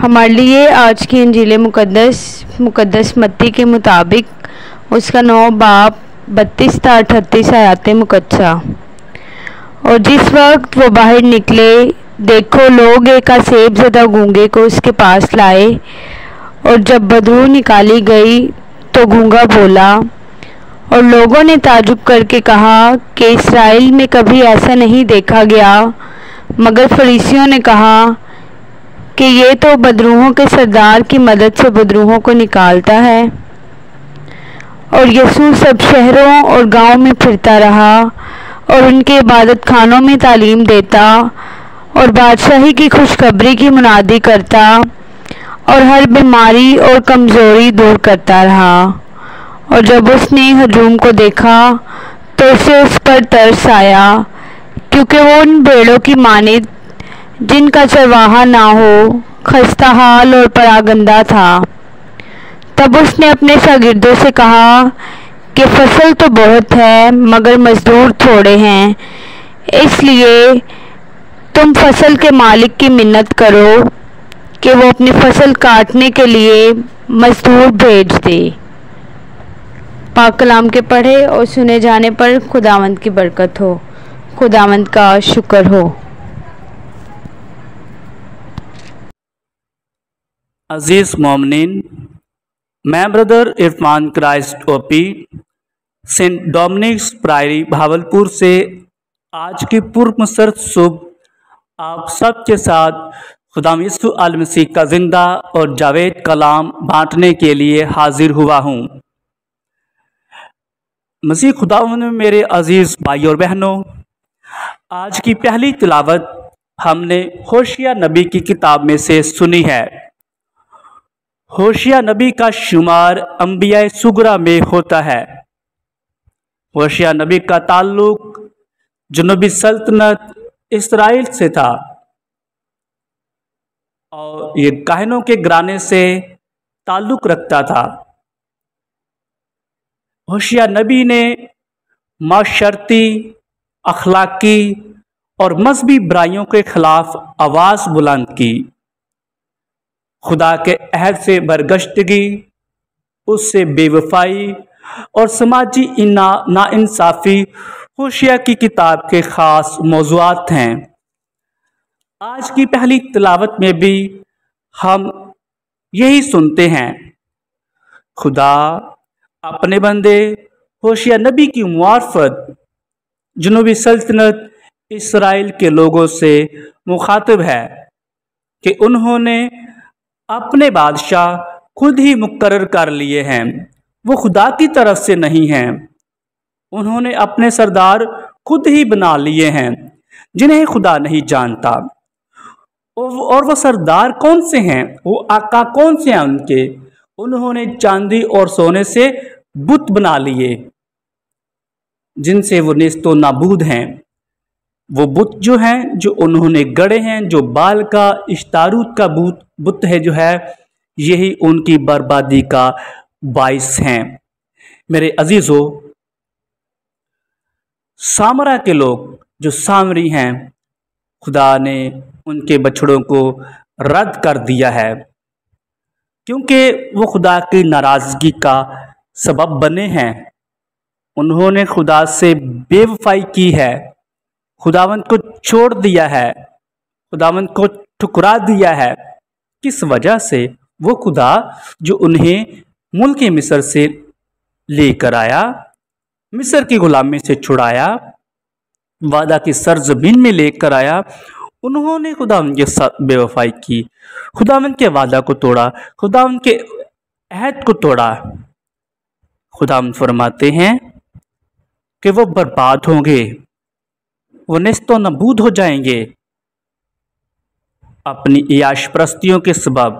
हमारे लिए आज की इंजील मुक़द्दस मत्ती के मुताबिक उसका 9 बाब 32 ता 38 आयात मुकद्दसा। और जिस वक्त वो बाहर निकले, देखो लोग एक सेब ज़दा गूंगे को उसके पास लाए, और जब बदबू निकाली गई तो गूंगा बोला। और लोगों ने ताजुब करके कहा कि इस्राएल में कभी ऐसा नहीं देखा गया। मगर फरीसियों ने कहा कि ये तो बदरूहों के सरदार की मदद से बदरूहों को निकालता है। और यीशु सब शहरों और गांवों में फिरता रहा और उनके इबादत खानों में तालीम देता और बादशाही की खुशखबरी की मुनादी करता और हर बीमारी और कमज़ोरी दूर करता रहा। और जब उसने हजूम को देखा तो उसे उस पर तरस आया, क्योंकि वो उन भेड़ों की मानित जिनका चरवाहा ना हो, खस्ता हाल और परागंदा था। तब उसने अपने शागिर्दों से कहा कि फसल तो बहुत है मगर मज़दूर थोड़े हैं, इसलिए तुम फसल के मालिक की मिन्नत करो कि वो अपनी फसल काटने के लिए मज़दूर भेज दे। पाक कलाम के पढ़े और सुने जाने पर खुदावंद की बरकत हो। खुदावंद का शुक्र हो। अजीज़ मोमिनीन, मैं brother Irfan Christ OP Saint Dominic's Priory Bahawalpur से आज की पूर्व मसरत सुबह आप सबके साथ खुदाम यीशु अल मसीह का जिंदा और जावेद कलाम बांटने के लिए हाजिर हुआ हूँ। मसीह खुदावंद में मेरे अजीज़ भाई और बहनों, आज की पहली तिलावत हमने होशिया नबी की किताब में से सुनी है। होशिया नबी का शुमार अंबिया सुगरा में होता है। होशिया नबी का ताल्लुक जनूबी सल्तनत इसराइल से था और ये काहनों के घराने से ताल्लुक रखता था। होशिया नबी ने माशरती, अखलाकी और मजहबी बुराइयों के खिलाफ आवाज़ बुलंद की। खुदा के अहद से बरगश्तगी, उससे बेवफाई और समाजी नाइंसाफ़ी होशिया की किताब के ख़ास मौज़ूआत हैं। आज की पहली तिलावत में भी हम यही सुनते हैं। खुदा अपने बंदे होशिया नबी की मुआरफत जनूबी सल्तनत इसराइल के लोगों से मुखातिब है कि उन्होंने अपने बादशाह खुद ही मुकर्रर कर लिए हैं, वो खुदा की तरफ से नहीं हैं। उन्होंने अपने सरदार खुद ही बना लिए हैं जिन्हें खुदा नहीं जानता। और वो सरदार कौन से हैं, वो आका कौन से हैं उनके? उन्होंने चांदी और सोने से बुत बना लिए जिनसे वो नेस्तो नाबूद हैं। वो बुत जो हैं, जो उन्होंने गढ़े हैं, जो बाल का इश्तारूत का बुत है जो है, यही उनकी बर्बादी का बाइस हैं। मेरे अजीज़ों, सामरा के लोग जो सामरी हैं, खुदा ने उनके बछड़ों को रद्द कर दिया है क्योंकि वो खुदा की नाराज़गी का सबब बने हैं। उन्होंने खुदा से बेवफाई की है, खुदावंद को छोड़ दिया है, खुदावंद को ठुकरा दिया है। किस वजह से? वो खुदा जो उन्हें मुल्क मिस्र से लेकर आया, मिस्र की गुलामी से छुड़ाया, वादा की सरजमीन में लेकर आया, उन्होंने खुदावंद के साथ बेवफाई की, खुदावंद के वादा को तोड़ा, खुदावंद के अहद को तोड़ा। खुदावंद फरमाते हैं कि वो बर्बाद होंगे, वो नेस्तो नबूद हो जाएंगे अपनी याश परस्तियों के सबब,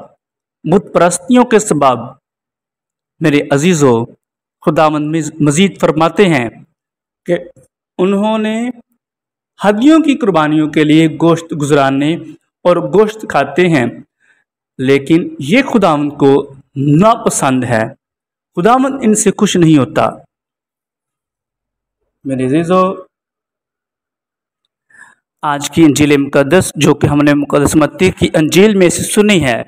बुत परस्तियों के सबब। मेरे अजीज़ों, खुदावंद मजीद फरमाते हैं कि उन्होंने हदियों की कुर्बानियों के लिए गोश्त गुजराने और गोश्त खाते हैं, लेकिन ये खुदावंद को नापसंद है। खुदावंद इनसे खुश नहीं होता। मेरे अजीज़ों, आज की इंजील मुकद्दस जो कि हमने मुकद्दस मत्ती की इंजील में से सुनी है,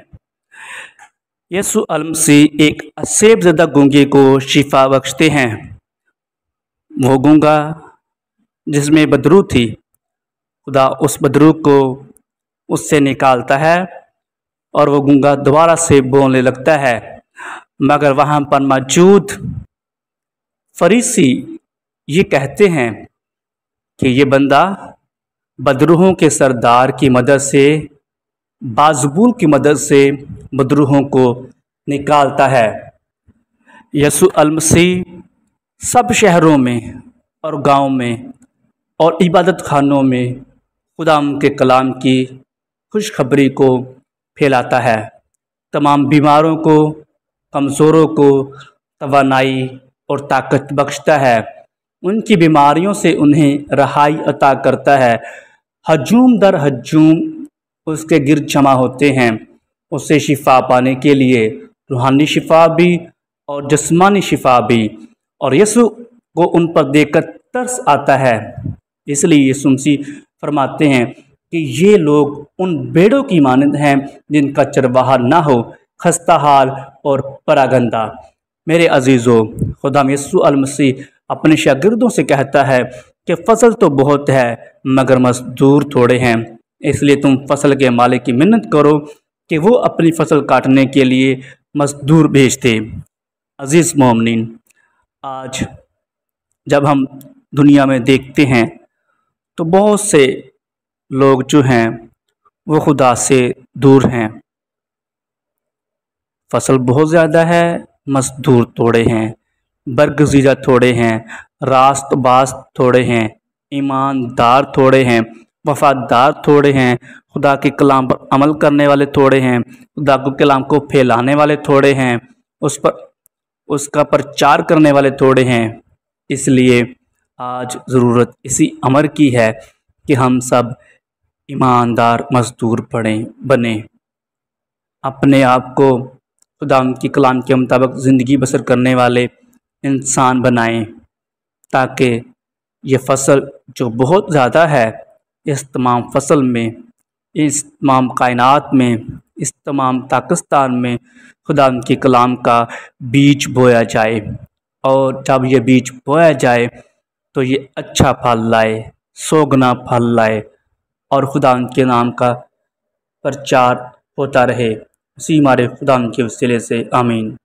यसु अलमसीह एक सेब ज़दा गूंगे को शिफा बख्शते हैं। वो गूंगा जिसमें बदरू थी, खुदा उस बदरू को उससे निकालता है और वो गूंगा दोबारा से बोलने लगता है। मगर वहाँ पर मौजूद फरीसी ये कहते हैं कि ये बंदा बदरूहों के सरदार की मदद से, बाज़बूल की मदद से बदरूहों को निकालता है। यसु अलमसीह सब शहरों में और गांव में और इबादत खानों में खुदा के कलाम की खुशखबरी को फैलाता है। तमाम बीमारों को, कमज़ोरों को तवानाई और ताकत बख्शता है। उनकी बीमारियों से उन्हें रहाई अता करता है। हजूम दर हजूम उसके गिर्द जमा होते हैं उससे शिफा पाने के लिए, रूहानी शिफा भी और जिस्मानी शिफा भी। और यसु को उन पर देखकर तरस आता है। इसलिए यीशु मसीह फरमाते हैं कि ये लोग उन भेड़ों की मानद हैं जिनका चरवाहा ना हो, खस्ता हाल और परागंदा। मेरे अजीज़ों, खुदा यीशु अल मसीह अपने शागिर्दों से कहता है कि फसल तो बहुत है मगर मजदूर थोड़े हैं। इसलिए तुम फसल के मालिक की मिन्नत करो कि वो अपनी फसल काटने के लिए मजदूर भेज दे। अजीज़ मोमिनीन, आज जब हम दुनिया में देखते हैं तो बहुत से लोग जो हैं वो खुदा से दूर हैं। फसल बहुत ज़्यादा है, मजदूर थोड़े हैं, बरगज़ीदा थोड़े हैं, रास्तबाज थोड़े हैं, ईमानदार थोड़े हैं, वफादार थोड़े हैं, खुदा के कलाम पर अमल करने वाले थोड़े हैं, खुदा के कलाम को फैलाने वाले थोड़े हैं, उस पर उसका प्रचार करने वाले थोड़े हैं। इसलिए आज ज़रूरत इसी अमर की है कि हम सब ईमानदार मजदूर बने, अपने आप को खुदा की कलाम के मुताबिक ज़िंदगी बसर करने वाले इंसान बनाएं, ताकि ये फसल जो बहुत ज़्यादा है, इस तमाम फसल में, इस तमाम कायनात में, इस तमाम पाकिस्तान में खुदा के कलाम का बीज बोया जाए। और जब ये बीज बोया जाए तो ये अच्छा फल लाए, 100 गुना फल लाए और खुदा के नाम का प्रचार होता रहे। इसी हमारे खुदा के वसीले से आमीन।